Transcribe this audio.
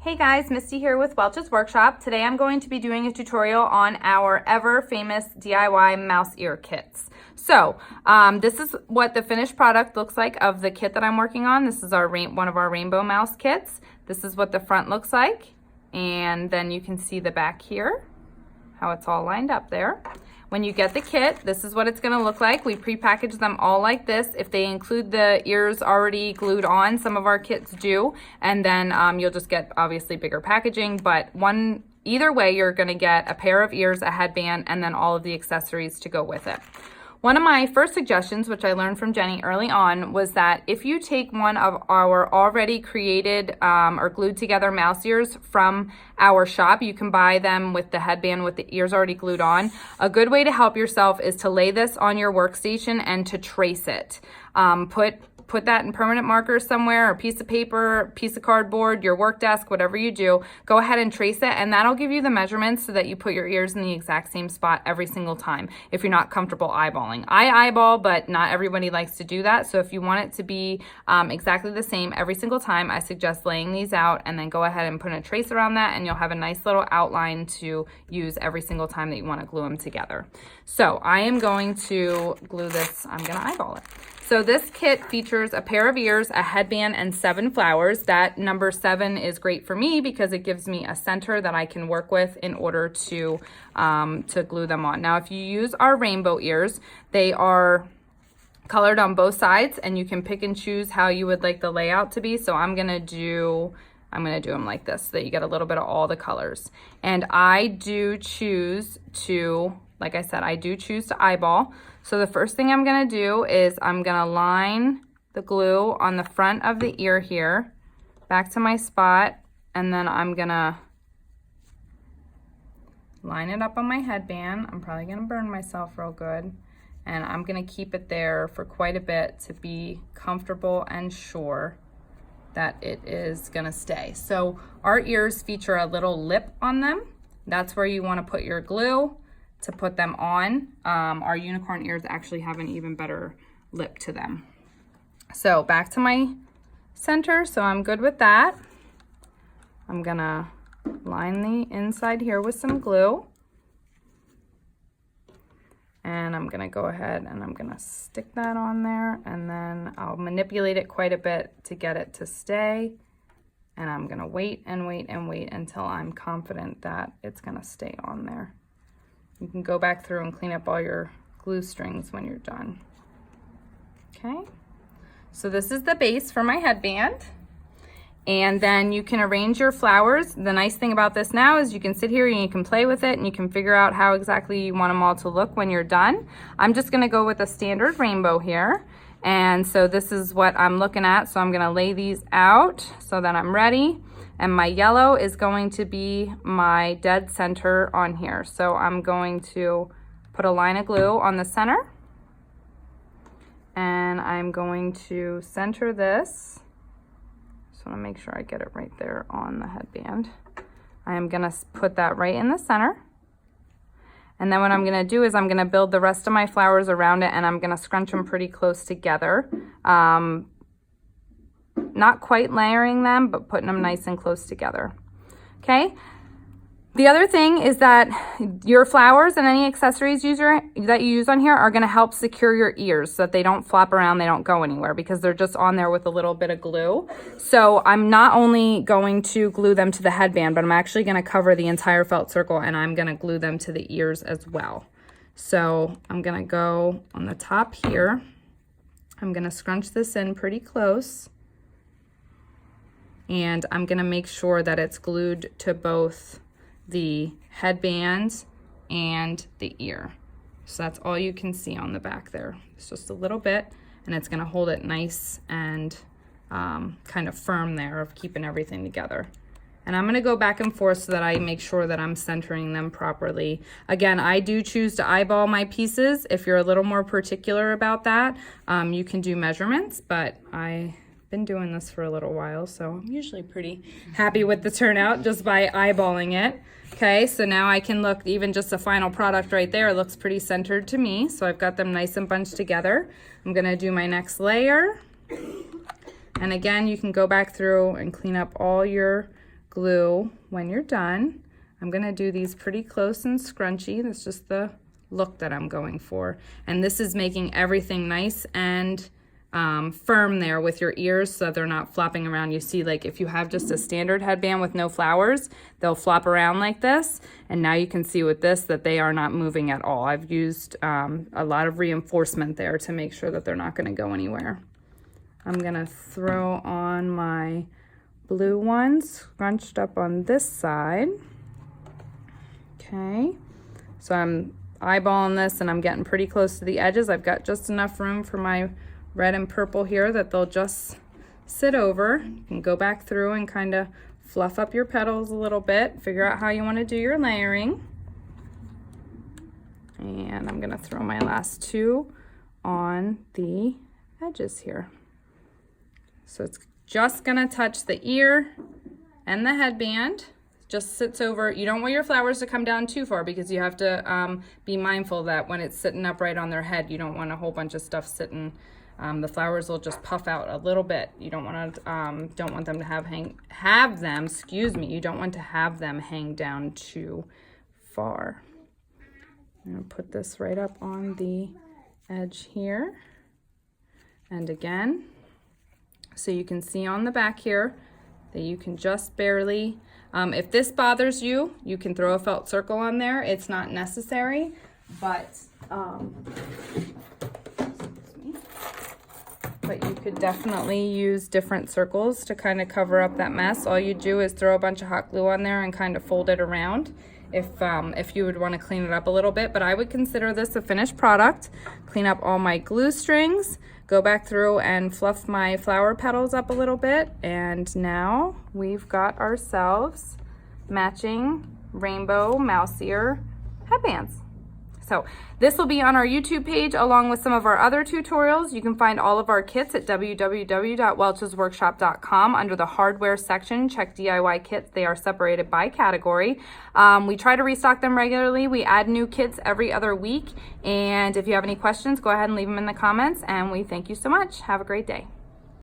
Hey guys, Misty here with Welch's Workshop. Today I'm going to be doing a tutorial on our ever famous DIY mouse ear kits. So this is what the finished product looks like of the kit that I'm working on. This is one of our rainbow mouse kits. This is what the front looks like, and then you can see the back here, how it's all lined up there. When you get the kit, this is what it's going to look like. We pre-package them all like this. If they include the ears already glued on, some of our kits do, and then you'll just get obviously bigger packaging, but either way, you're going to get a pair of ears, a headband, and then all of the accessories to go with it. One of my first suggestions, which I learned from Jenny early on, was that if you take one of our already created or glued together mouse ears from our shop, you can buy them with the headband with the ears already glued on. A good way to help yourself is to lay this on your workstation and to trace it. Put that in permanent marker somewhere, or a piece of paper, piece of cardboard, your work desk, whatever you do. Go ahead and trace it, and that'll give you the measurements so that you put your ears in the exact same spot every single time if you're not comfortable eyeballing. I eyeball, but not everybody likes to do that. So if you want it to be exactly the same every single time, I suggest laying these out and then go ahead and put a trace around that, and you'll have a nice little outline to use every single time that you want to glue them together. So I am going to glue this, I'm going to eyeball it. So this kit features a pair of ears, a headband, and 7 flowers. That number 7 is great for me because it gives me a center that I can work with in order to glue them on. Now, if you use our rainbow ears, they are colored on both sides, and you can pick and choose how you would like the layout to be. So I'm gonna do them like this so that you get a little bit of all the colors. And I do choose to, like I said, I do choose to eyeball. So the first thing I'm gonna do is I'm gonna line the glue on the front of the ear here, back to my spot, and then I'm gonna line it up on my headband. I'm probably gonna burn myself real good. And I'm gonna keep it there for quite a bit to be comfortable and sure that it is gonna stay. So our ears feature a little lip on them. That's where you wanna put your glue to put them on. Our unicorn ears actually have an even better lip to them. So back to my center, so I'm good with that. I'm gonna line the inside here with some glue. And I'm gonna go ahead and I'm gonna stick that on there, and then I'll manipulate it quite a bit to get it to stay. And I'm gonna wait and wait and wait until I'm confident that it's gonna stay on there. You can go back through and clean up all your glue strings when you're done. Okay, so this is the base for my headband. And then you can arrange your flowers. The nice thing about this now is you can sit here and you can play with it and you can figure out how exactly you want them all to look when you're done. I'm just gonna go with a standard rainbow here. And so this is what I'm looking at. So I'm gonna lay these out so that I'm ready. And my yellow is going to be my dead center on here. So I'm going to put a line of glue on the center. And I'm going to center this. Just want to make sure I get it right there on the headband. I am going to put that right in the center. And then what I'm going to do is I'm going to build the rest of my flowers around it, and I'm going to scrunch them pretty close together. Not quite layering them, but putting them nice and close together. Okay. The other thing is that your flowers and any accessories that you use on here are going to help secure your ears so that they don't flop around, they don't go anywhere, because they're just on there with a little bit of glue. So I'm not only going to glue them to the headband, but I'm actually going to cover the entire felt circle, and I'm going to glue them to the ears as well. So I'm going to go on the top here. I'm going to scrunch this in pretty close. And I'm gonna make sure that it's glued to both the headband and the ear. So that's all you can see on the back there. It's just a little bit, and it's gonna hold it nice and kind of firm there of keeping everything together. And I'm gonna go back and forth so that I make sure that I'm centering them properly. Again, I do choose to eyeball my pieces. If you're a little more particular about that, you can do measurements, but I've been doing this for a little while, so I'm usually pretty happy with the turnout just by eyeballing it. Okay, so now I can look, even just the final product right there looks pretty centered to me. So I've got them nice and bunched together. I'm gonna do my next layer. And again, you can go back through and clean up all your glue when you're done. I'm gonna do these pretty close and scrunchy. That's just the look that I'm going for. And this is making everything nice and firm there with your ears so they're not flopping around. You see, like if you have just a standard headband with no flowers, they'll flop around like this. And now you can see with this that they are not moving at all. I've used a lot of reinforcement there to make sure that they're not gonna go anywhere. I'm gonna throw on my blue ones scrunched up on this side. Okay, so I'm eyeballing this and I'm getting pretty close to the edges. I've got just enough room for my red and purple here that they'll just sit over. You can go back through and kind of fluff up your petals a little bit, figure out how you want to do your layering. And I'm gonna throw my last two on the edges here. So it's just gonna touch the ear and the headband. Just sits over. You don't want your flowers to come down too far because you have to be mindful that when it's sitting upright on their head, you don't want a whole bunch of stuff sitting. The flowers will just puff out a little bit. You don't want them to have them. Excuse me. You don't want to have them hang down too far. I'm gonna put this right up on the edge here, and again, so you can see on the back here that you can just barely. If this bothers you, you can throw a felt circle on there. It's not necessary, but you could definitely use different circles to kind of cover up that mess. All you do is throw a bunch of hot glue on there and kind of fold it around if you would want to clean it up a little bit. But I would consider this a finished product. Clean up all my glue strings, go back through and fluff my flower petals up a little bit, and now we've got ourselves matching rainbow mouse ear headbands. So this will be on our YouTube page along with some of our other tutorials. You can find all of our kits at www.welchesworkshop.com under the hardware section. Check DIY kits. They are separated by category. We try to restock them regularly. We add new kits every other week. And if you have any questions, go ahead and leave them in the comments. And we thank you so much. Have a great day.